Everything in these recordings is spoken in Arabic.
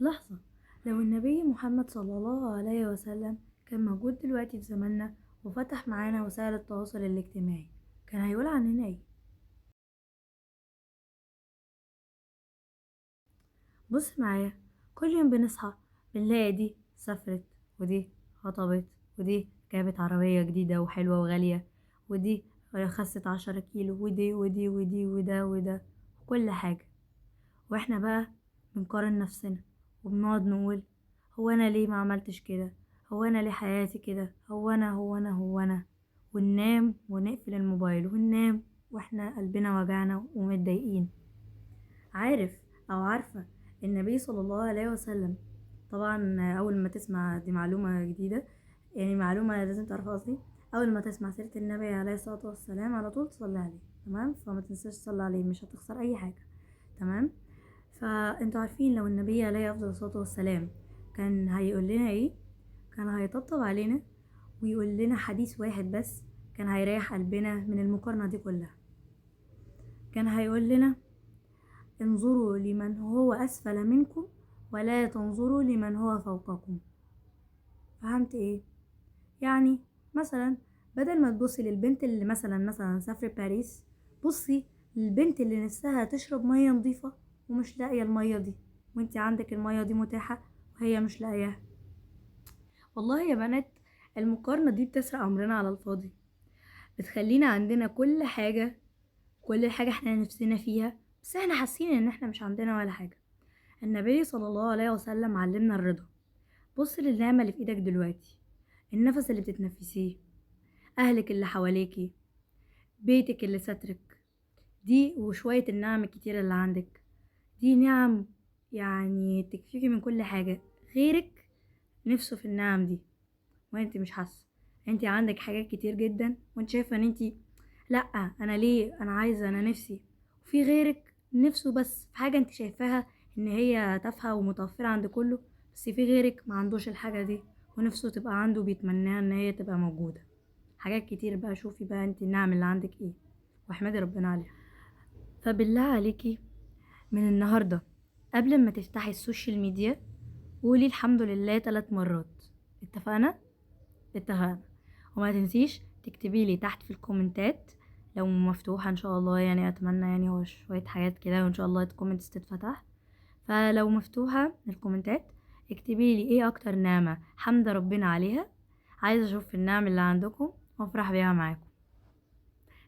لحظة، لو النبي محمد صلى الله عليه وسلم كان موجود دلوقتي في زماننا وفتح معانا وسائل التواصل الاجتماعي، كان هيقول عننا ايه؟ بص معايا، كل يوم بنصحى بنلاقي دي سافرت، ودي خطبت، ودي جابت عربية جديدة وحلوة وغالية، ودي خست 10 كيلو، ودي وده وكل حاجة. واحنا بقى بنقارن نفسنا وبنقعد نقول: هو انا ليه ما عملتش كده؟ هو انا ليه حياتي كده؟ هو انا وننام ونقفل الموبايل وننام واحنا قلبنا وجعنا ومتضايقين. عارف او عارفة النبي صلى الله عليه وسلم، طبعا اول ما تسمع دي معلومة جديدة، يعني معلومة لازم تعرفها قصدي، اول ما تسمع سيرة النبي عليه الصلاة والسلام على طول تصلي عليه، تمام؟ فما تنساش تصلي عليه، مش هتخسر اي حاجة، تمام؟ فانتوا عارفين لو النبي عليه افضل الصلاة والسلام كان هيقول لنا ايه؟ كان هيطبطب علينا ويقول لنا حديث واحد بس كان هيريح قلبنا من المقارنة دي كلها. كان هيقول لنا: انظروا لمن هو اسفل منكم ولا تنظروا لمن هو فوقكم. فهمت ايه؟ يعني مثلا بدل ما تبصي للبنت اللي مثلا سافرت باريس، بصي للبنت اللي نفسها تشرب مية نظيفة ومش لاقية المية دي، وانتي عندك المية دي متاحة وهي مش لاقياها. والله يا بنات، المقارنة دي بتسرق عمرنا على الفاضي، بتخلينا عندنا كل حاجة احنا نفسنا فيها، بس احنا حاسين ان احنا مش عندنا ولا حاجة. النبي صلى الله عليه وسلم علمنا الرضا. بص للنعمة اللي في ايدك دلوقتي، النفس اللي بتتنفسيه، اهلك اللي حواليكي، بيتك اللي سترك، دي وشوية النعم الكتيرة اللي عندك، دي نعم يعني تكفيكي من كل حاجة. غيرك نفسه في النعم دي وانت مش حاسة. انت عندك حاجات كتير جدا وانت شايفة ان انت لا، انا ليه، انا عايزة، انا نفسي. وفي غيرك نفسه بس في حاجة انت شايفاها ان هي تافهة ومتوفرة عند كله، بس في غيرك ما عندوش الحاجة دي ونفسه تبقى عنده، بيتمناها ان هي تبقى موجودة. حاجات كتير بقى. شوفي بقى انت النعم اللي عندك ايه واحمدي ربنا عليها. فبالله عليكي، من النهاردة قبل ما تفتحي السوشيال ميديا قولي الحمد لله 3 مرات. اتفقنا؟ اتفقنا. وما تنسيش تكتبي لي تحت في الكومنتات لو مفتوحة ان شاء الله، يعني اتمنى، يعني هو شوية حاجات كده وان شاء الله الكومنتس تتفتح. فلو مفتوحة الكومنتات اكتبي لي ايه اكتر نعمة حمد ربنا عليها، عايزة اشوف النعم اللي عندكم وافرح بيها معاكم.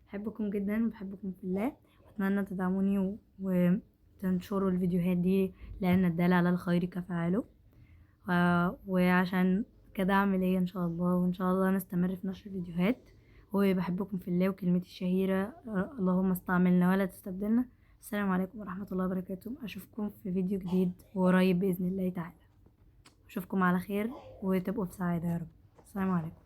بحبكم جدا وبحبكم في الله، واتمنى تدعموني وتنشروا الفيديوهات دي لان الدال على الخير كفاعله، وعشان كدعم ليا ان شاء الله، وان شاء الله نستمر في نشر الفيديوهات. وبحبكم في الله، وكلمتي الشهيرة اللهم استعملنا ولا تستبدلنا. السلام عليكم ورحمة الله وبركاته. اشوفكم في فيديو جديد وقريب بإذن الله تعالى. اشوفكم على خير وتبقوا في سعادة يا رب. السلام عليكم.